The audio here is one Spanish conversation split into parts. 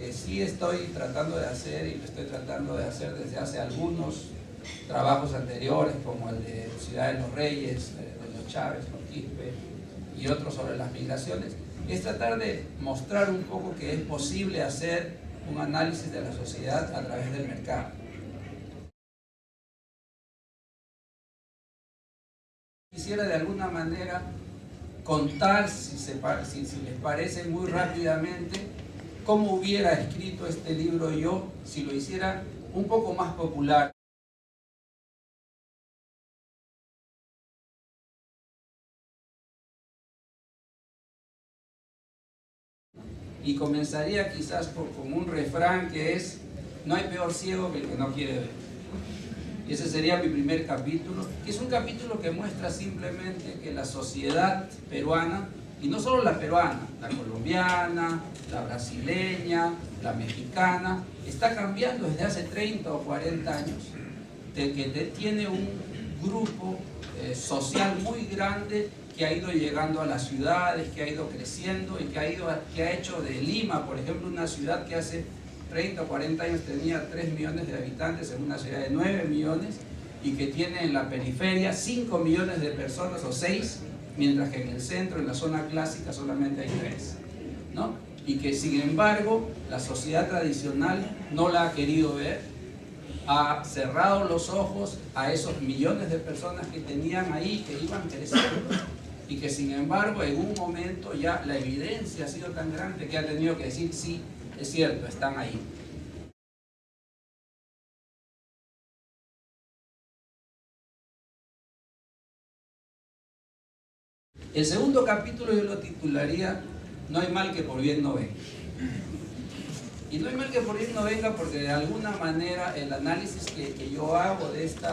Sí estoy tratando de hacer, y lo estoy tratando de hacer desde hace algunos trabajos anteriores, como el de Ciudad de los Reyes, de los Chávez, los Quispe y otros sobre las migraciones, es tratar de mostrar un poco que es posible hacer un análisis de la sociedad a través del mercado. Quisiera de alguna manera contar, si les parece, muy rápidamente cómo hubiera escrito este libro yo si lo hiciera un poco más popular. Y comenzaría quizás con un refrán que es: no hay peor ciego que el que no quiere ver. Y ese sería mi primer capítulo, que es un capítulo que muestra simplemente que la sociedad peruana, y no solo la peruana, la colombiana, la brasileña, la mexicana, está cambiando desde hace 30 o 40 años, de que tiene un grupo social muy grande que ha ido llegando a las ciudades, que ha ido creciendo y que ha hecho de Lima, por ejemplo, una ciudad que hace 30 o 40 años tenía 3 millones de habitantes, en una ciudad de 9 millones, y que tiene en la periferia 5 millones de personas o 6, mientras que en el centro, en la zona clásica, solamente hay 3, ¿no? Y que sin embargo la sociedad tradicional no la ha querido ver, ha cerrado los ojos a esos millones de personas que tenían ahí, que iban creciendo, y que sin embargo en un momento ya la evidencia ha sido tan grande que ha tenido que decir: sí, es cierto, están ahí. El segundo capítulo yo lo titularía No hay mal que por bien no venga. Y no hay mal que por bien no venga porque de alguna manera el análisis que yo hago de este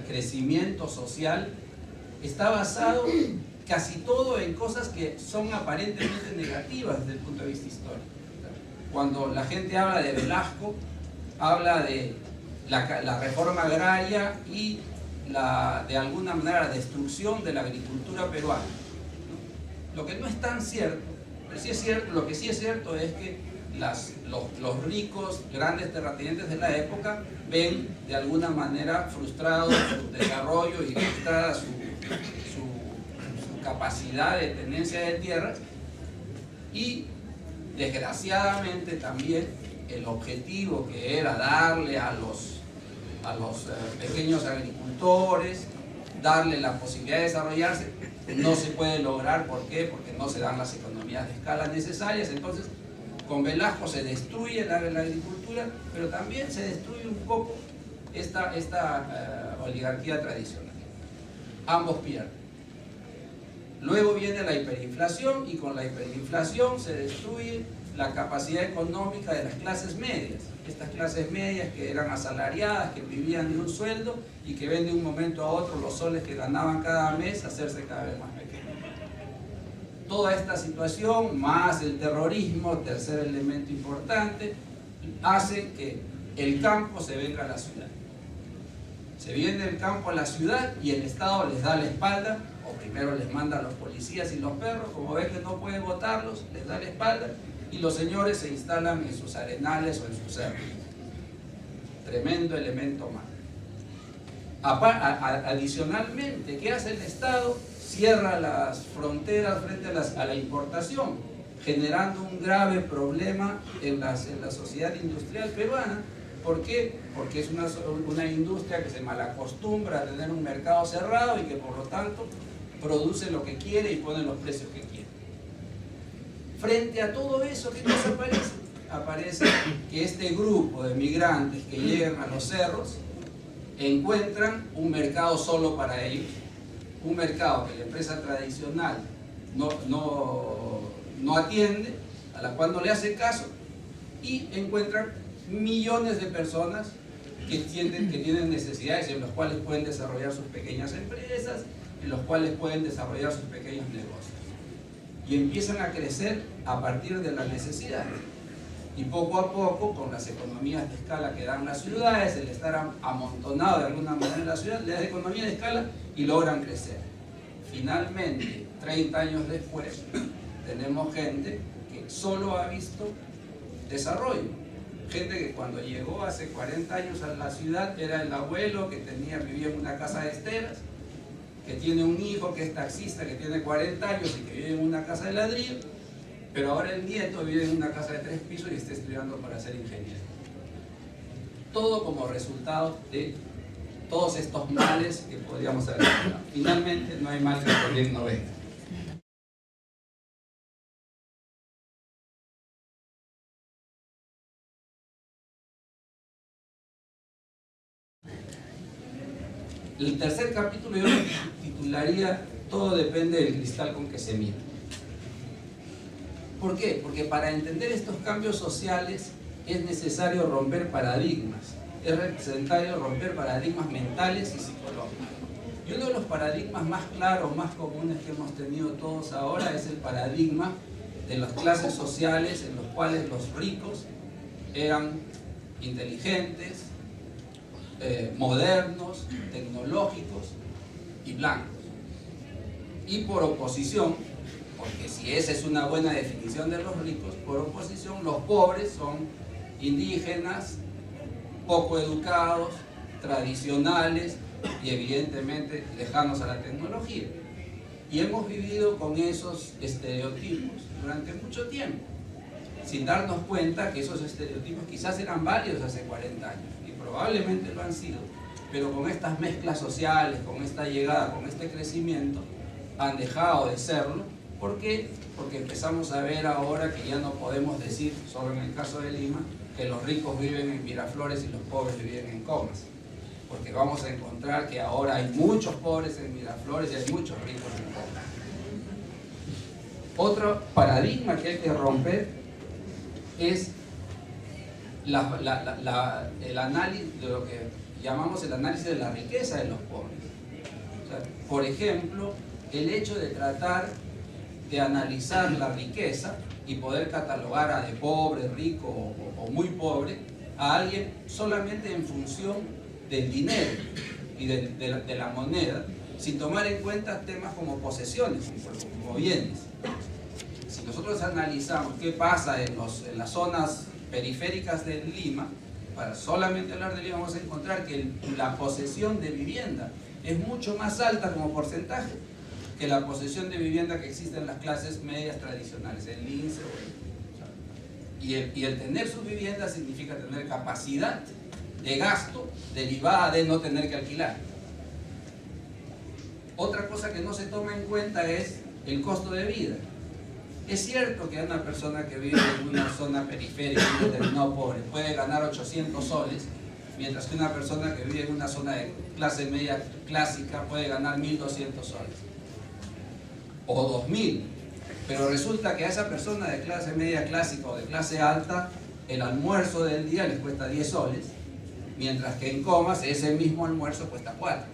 crecimiento social está basado casi todo en cosas que son aparentemente negativas desde el punto de vista histórico. Cuando la gente habla de Velasco, habla de la reforma agraria y de alguna manera la destrucción de la agricultura peruana. Lo que no es tan cierto, pero sí es cierto, lo que sí es cierto es que los ricos, grandes terratenientes de la época ven de alguna manera frustrado su desarrollo y frustrada su capacidad de tenencia de tierras, y desgraciadamente también el objetivo que era darle a los pequeños agricultores, darle la posibilidad de desarrollarse, no se puede lograr. ¿Por qué? Porque no se dan las economías de escala necesarias. Entonces, con Velasco se destruye la agricultura, pero también se destruye un poco esta oligarquía tradicional. Ambos pierden. Luego viene la hiperinflación, y con la hiperinflación se destruye la capacidad económica de las clases medias. Estas clases medias que eran asalariadas, que vivían de un sueldo y que ven de un momento a otro los soles que ganaban cada mes hacerse cada vez más pequeños. Toda esta situación, más el terrorismo, tercer elemento importante, hace que el campo se venga a la ciudad. Se viene el campo a la ciudad y el Estado les da la espalda, o primero les manda a los policías y los perros, como ven que no puede botarlos, les da la espalda, y los señores se instalan en sus arenales o en sus cerros. Tremendo elemento más. Adicionalmente, ¿qué hace el Estado? Cierra las fronteras frente a la importación, generando un grave problema en la sociedad industrial peruana. ¿Por qué? Porque es una industria que se malacostumbra a tener un mercado cerrado y que por lo tanto produce lo que quiere y pone los precios que quiere. Frente a todo eso, ¿qué cosa aparece? Aparece que este grupo de migrantes que llegan a los cerros encuentran un mercado solo para ellos, un mercado que la empresa tradicional no atiende, a la cual no le hace caso, y encuentran millones de personas que tienen necesidades, en los cuales pueden desarrollar sus pequeñas empresas, en los cuales pueden desarrollar sus pequeños negocios. Y empiezan a crecer a partir de las necesidades. Y poco a poco, con las economías de escala que dan las ciudades, el estar amontonado de alguna manera en la ciudad, le da economía de escala y logran crecer. Finalmente, 30 años después, tenemos gente que solo ha visto desarrollo. Gente que cuando llegó hace 40 años a la ciudad era el abuelo que vivía en una casa de esteras, que tiene un hijo que es taxista, que tiene 40 años y que vive en una casa de ladrillo, pero ahora el nieto vive en una casa de 3 pisos y está estudiando para ser ingeniero. Todo como resultado de todos estos males que podríamos haber evitado. Finalmente, no hay mal que por bien no venga. El tercer capítulo yo lo titularía "Todo depende del cristal con que se mira". ¿Por qué? Porque para entender estos cambios sociales es necesario romper paradigmas. Es necesario romper paradigmas mentales y psicológicos. Y uno de los paradigmas más claros, más comunes que hemos tenido todos ahora es el paradigma de las clases sociales en los cuales los ricos eran inteligentes, modernos, tecnológicos y blancos. Y por oposición, porque si esa es una buena definición de los ricos, por oposición los pobres son indígenas, poco educados, tradicionales y evidentemente lejanos a la tecnología. Y hemos vivido con esos estereotipos durante mucho tiempo, sin darnos cuenta que esos estereotipos quizás eran válidos hace 40 años, y probablemente lo han sido, pero con estas mezclas sociales, con esta llegada, con este crecimiento, han dejado de serlo. ¿Por qué? Porque empezamos a ver ahora que ya no podemos decir, solo en el caso de Lima, que los ricos viven en Miraflores y los pobres viven en Comas. Porque vamos a encontrar que ahora hay muchos pobres en Miraflores y hay muchos ricos en Comas. Otro paradigma que hay que romper es el análisis de lo que llamamos el análisis de la riqueza de los pobres. O sea, por ejemplo, el hecho de tratar de analizar la riqueza y poder catalogar a de pobre, rico o muy pobre a alguien solamente en función del dinero y de la moneda, sin tomar en cuenta temas como posesiones, como bienes. Si nosotros analizamos qué pasa en las zonas periféricas de Lima, para solamente hablar de Lima, vamos a encontrar que la posesión de vivienda es mucho más alta como porcentaje que la posesión de vivienda que existe en las clases medias tradicionales, el lince y el tener su vivienda significa tener capacidad de gasto derivada de no tener que alquilar. Otra cosa que no se toma en cuenta es el costo de vida. Es cierto que una persona que vive en una zona periférica, un determinado pobre, puede ganar 800 soles, mientras que una persona que vive en una zona de clase media clásica puede ganar 1.200 soles o 2.000, pero resulta que a esa persona de clase media clásica o de clase alta el almuerzo del día les cuesta 10 soles, mientras que en Comas ese mismo almuerzo cuesta 4.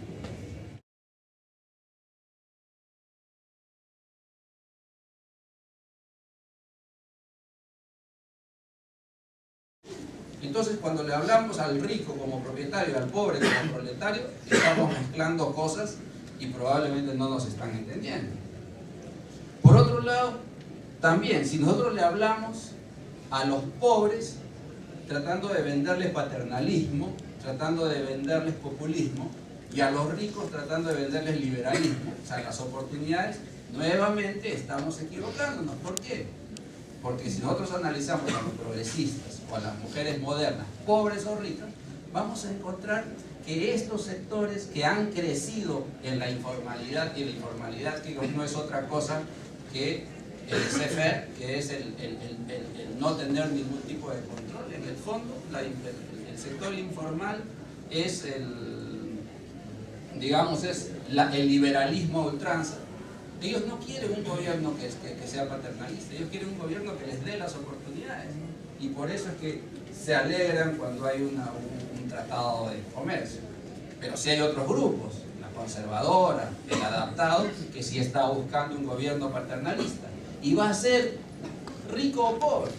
Entonces, cuando le hablamos al rico como propietario y al pobre como proletario, estamos mezclando cosas y probablemente no nos están entendiendo. Por otro lado, también, si nosotros le hablamos a los pobres tratando de venderles paternalismo, tratando de venderles populismo, y a los ricos tratando de venderles liberalismo, o sea, las oportunidades, nuevamente estamos equivocándonos. ¿Por qué? Porque si nosotros analizamos a los progresistas o a las mujeres modernas, pobres o ricas, vamos a encontrar que estos sectores que han crecido en la informalidad, y la informalidad que no es otra cosa que el laissez-faire, que es el no tener ningún tipo de control. En el fondo, el sector informal es el liberalismo a ultranza. Ellos no quieren un gobierno que sea paternalista, ellos quieren un gobierno que les dé las oportunidades. Y por eso es que se alegran cuando hay un tratado de comercio. Pero sí hay otros grupos, la conservadora, el adaptado, que sí está buscando un gobierno paternalista. Y va a ser rico o pobre.